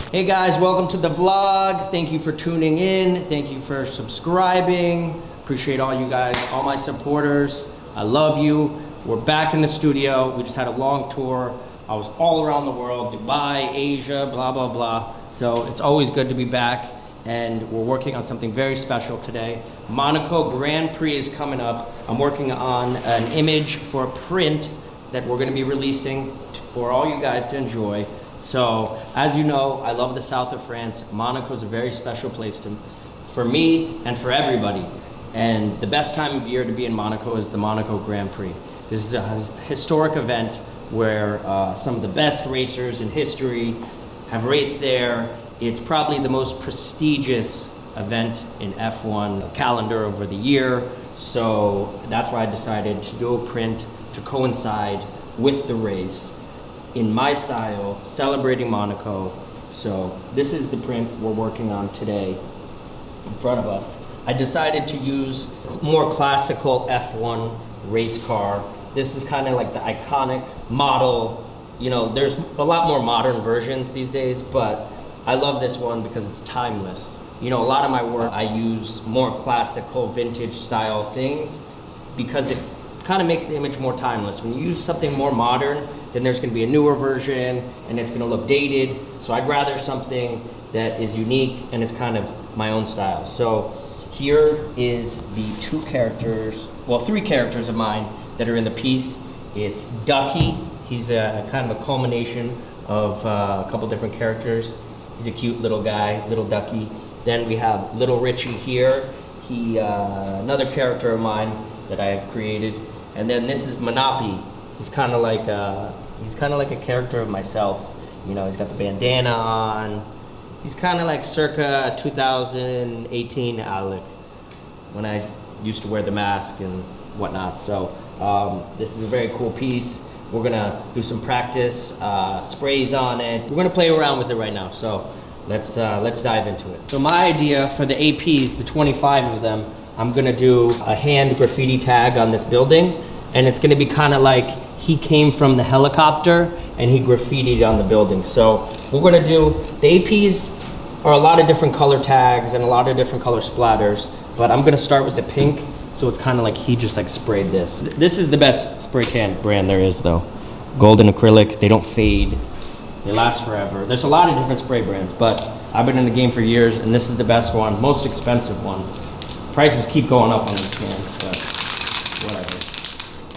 Hey guys, welcome to the vlog. Thank you for tuning in. Thank you for subscribing. Appreciate all you guys, all my supporters. I love you. We're back in the studio. We just had a long tour. I was all around the world, Dubai, Asia, blah, blah, blah. So it's always good to be back, and we're working on something very special today. Monaco Grand Prix is coming up. I'm working on an image for a print that we're gonna be releasing for all you guys to enjoy. So, as you know, I love the south of France. Monaco is a very special place for me and for everybody. And the best time of year to be in Monaco is the Monaco Grand Prix. This is a historic event where some of the best racers in history have raced there. It's probably the most prestigious event in F1 calendar over the year. So that's why I decided to do a print to coincide with the race in my style, celebrating Monaco. So this is the print we're working on today in front of us. I decided to use more classical F1 race car. This is kind of like the iconic model. You know, there's a lot more modern versions these days, but I love this one because it's timeless. You know, a lot of my work, I use more classical vintage style things because it kind of makes the image more timeless. When you use something more modern, then there's gonna be a newer version and it's gonna look dated. So I'd rather something that is unique and it's kind of my own style. So here is the three characters of mine that are in the piece. It's Ducky. He's a kind of a culmination of a couple different characters. He's a cute little guy, little Ducky. Then we have little Richie here. He, another character of mine that I have created. And then this is Monaco. He's kind of like a character of myself. You know, he's got the bandana on. He's kind of like circa 2018 Alec, when I used to wear the mask and whatnot. So this is a very cool piece. We're gonna do some practice, sprays on it. We're gonna play around with it right now. So let's dive into it. So my idea for the APs, the 25 of them, I'm gonna do a hand graffiti tag on this building, and it's gonna be kind of like he came from the helicopter and he graffitied on the building. So we're gonna do, the APs are a lot of different color tags and a lot of different color splatters, but I'm gonna start with the pink, so it's kind of like he just like sprayed this. This is the best spray can brand there is though. Golden acrylic, they don't fade, they last forever. There's a lot of different spray brands, but I've been in the game for years and this is the best one, most expensive one. Prices keep going up on these cans, but whatever.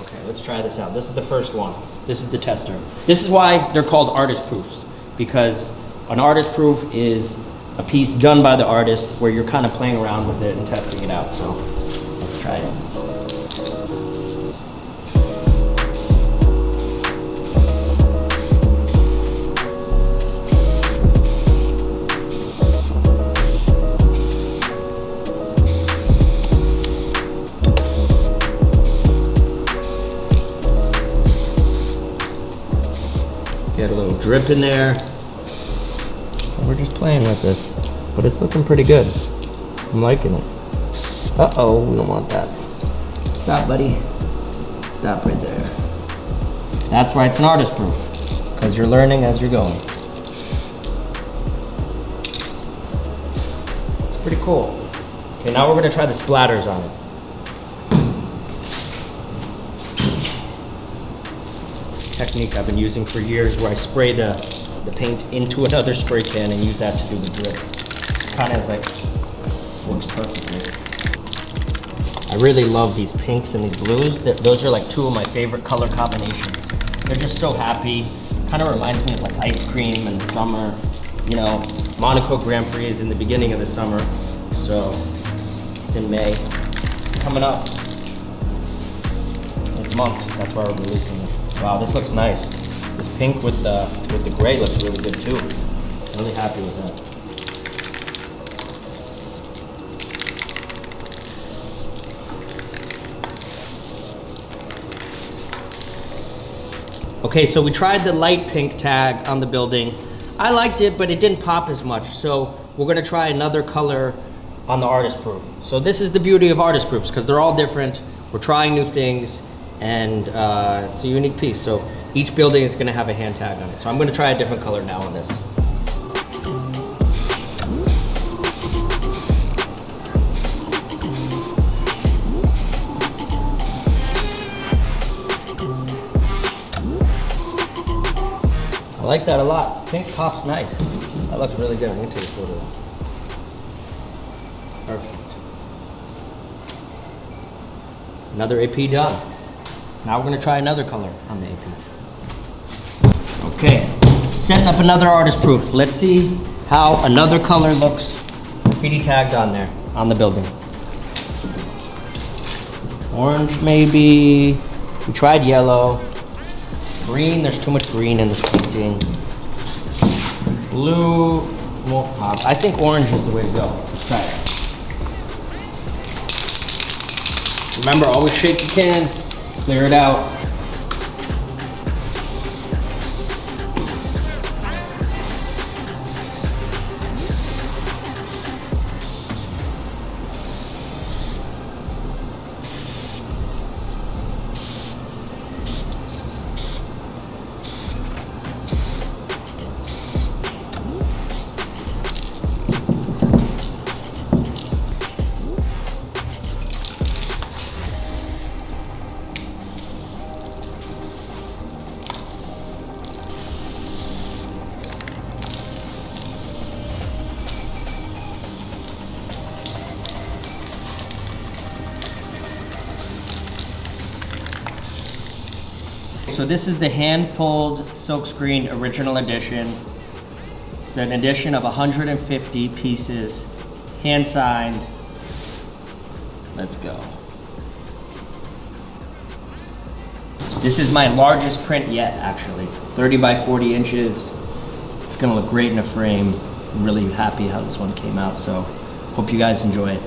Okay, let's try this out. This is the first one. This is the tester. This is why they're called artist proofs, because an artist proof is a piece done by the artist where you're kind of playing around with it and testing it out. So let's try it. Get a little drip in there. So we're just playing with this, but it's looking pretty good. I'm liking it. Uh-oh, we don't want that. Stop, buddy. Stop right there. That's why it's an artist proof, because you're learning as you're going. It's pretty cool. Okay, now we're gonna try the splatters on it. Technique I've been using for years where I spray the paint into another spray can and use that to do the drip. Kind of is like, works perfectly. I really love these pinks and these blues. Those are like two of my favorite color combinations. They're just so happy. Kind of reminds me of like ice cream in the summer. You know, Monaco Grand Prix is in the beginning of the summer. So it's in May. Coming up this month, that's why we're releasing it. Wow, this looks nice. This pink with the gray looks really good too. Really happy with that. Okay, so we tried the light pink tag on the building. I liked it, but it didn't pop as much. So we're gonna try another color on the artist proof. So this is the beauty of artist proofs, because they're all different. We're trying new things, and it's a unique piece. So each building is gonna have a hand tag on it. So I'm gonna try a different color now on this. like that a lot. Pink pops nice. That looks really good. I'm gonna take a photo. Perfect. Another AP done. Now we're gonna try another color on the AP. Okay, setting up another artist proof. Let's see how another color looks graffiti tagged on there, on the building. Orange maybe. We tried yellow. Green, there's too much green in this painting. Blue won't pop. I think orange is the way to go. Let's try it. Remember, always shake the can, clear it out. So this is the hand-pulled silkscreen original edition. It's an edition of 150 pieces, hand-signed. Let's go. This is my largest print yet, actually. 30 by 40 inches. It's gonna look great in a frame. I'm really happy how this one came out, so hope you guys enjoy it.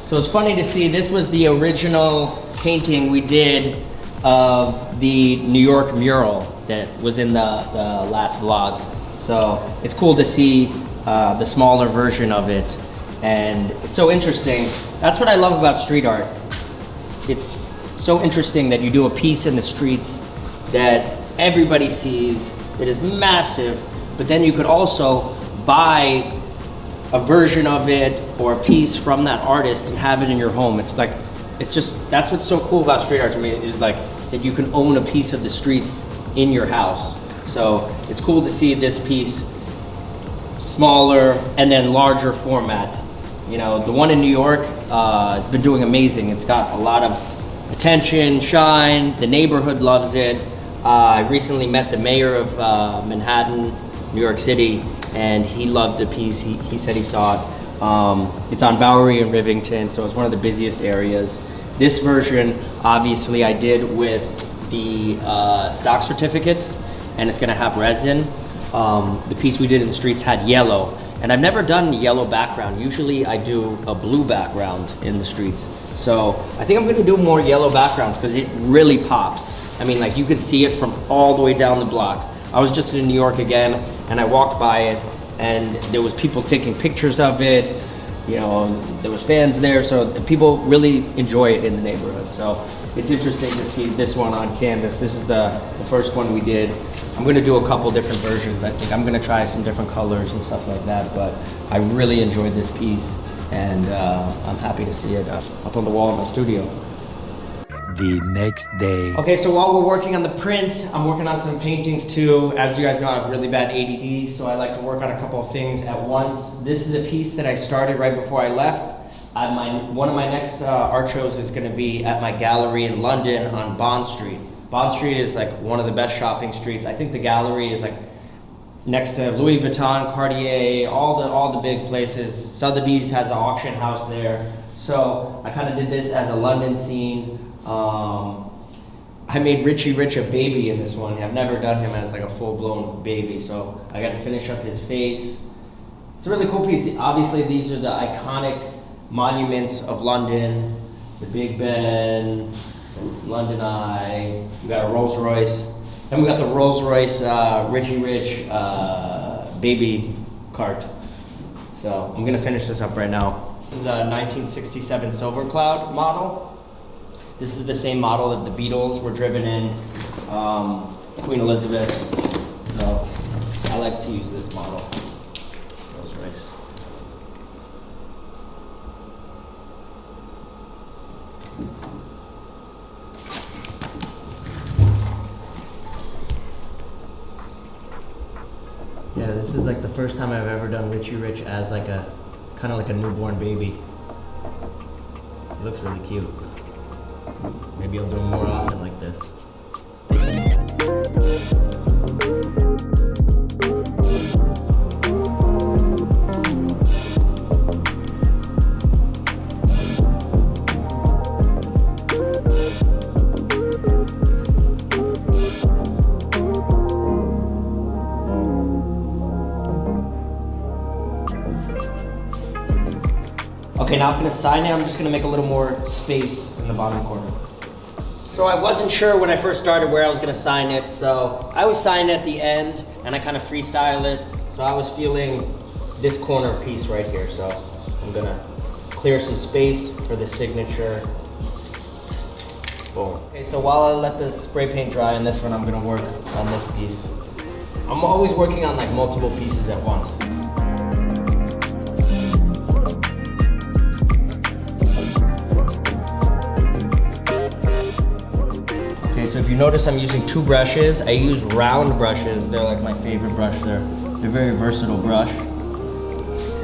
So it's funny to see, this was the original painting we did of the New York mural that was in the last vlog. So it's cool to see the smaller version of it, and it's so interesting. That's what I love about street art. It's so interesting that you do a piece in the streets that everybody sees, that is massive, but then you could also buy a version of it or a piece from that artist and have it in your home. It's like, it's just, that's what's so cool about street art to me, is like that you can own a piece of the streets in your house. So it's cool to see this piece smaller and then larger format. You know, the one in New York has been doing amazing. It's got a lot of attention, shine, the neighborhood loves it. I recently met the mayor of Manhattan, New York City, and he loved the piece. He said he saw it. It's on Bowery and Rivington, so it's one of the busiest areas. This version, obviously, I did with the stock certificates, and it's gonna have resin. The piece we did in the streets had yellow, and I've never done yellow background. Usually I do a blue background in the streets. So I think I'm gonna do more yellow backgrounds because it really pops. I mean, like, you could see it from all the way down the block. I was just in New York again, and I walked by it, and there was people taking pictures of it. You know, there was fans there, so people really enjoy it in the neighborhood. So it's interesting to see this one on canvas. This is the first one we did. I'm gonna do a couple different versions. I think I'm gonna try some different colors and stuff like that, but I really enjoyed this piece, and I'm happy to see it up on the wall in my studio. The next day. Okay, so while we're working on the print, I'm working on some paintings too. As you guys know, I have really bad ADD, so I like to work on a couple of things at once. This is a piece that I started right before I left. One of my next art shows is gonna be at my gallery in London on Bond Street. Bond Street is like one of the best shopping streets. I think the gallery is like next to Louis Vuitton, Cartier, all the big places. Sotheby's has an auction house there. So I kind of did this as a London scene. I made Richie Rich a baby in this one. I've never done him as like a full-blown baby, so I got to finish up his face. It's a really cool piece. Obviously, these are the iconic monuments of London. The Big Ben, London Eye. We got a Rolls Royce. Then we got the Rolls Royce Richie Rich baby cart. So I'm gonna finish this up right now. This is a 1967 Silver Cloud model. This is the same model that the Beatles were driven in, Queen Elizabeth. So I like to use this model. Rolls Royce. Yeah, this is like the first time I've ever done Richie Rich as like a, kind of like a newborn baby. It looks really cute. Maybe I'll do them more often like this. Okay, now I'm gonna sign it. I'm just gonna make a little more space in the bottom corner. So I wasn't sure when I first started where I was gonna sign it, so I always sign at the end and I kind of freestyle it. So I was feeling this corner piece right here, so I'm gonna clear some space for the signature. Boom. Okay, so while I let the spray paint dry on this one, I'm gonna work on this piece. I'm always working on like multiple pieces at once. So if you notice, I'm using two brushes. I use round brushes. They're like my favorite brush. They're a very versatile brush.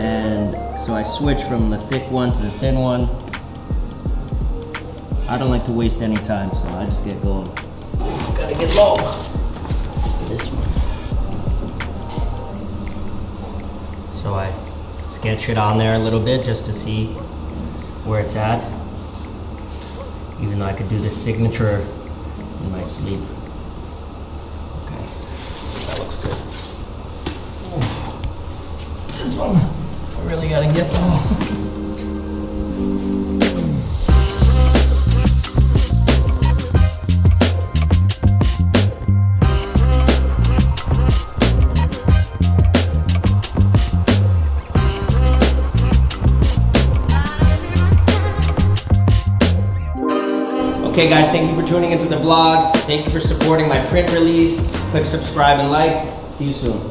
And so I switch from the thick one to the thin one. I don't like to waste any time, so I just get going. Gotta get low. This one. So I sketch it on there a little bit just to see where it's at. Even though I could do the signature in my sleep. Okay, that looks good. Ooh. This one, I really gotta get Okay guys, thank you for tuning into the vlog. Thank you for supporting my print release. Click subscribe and like. See you soon.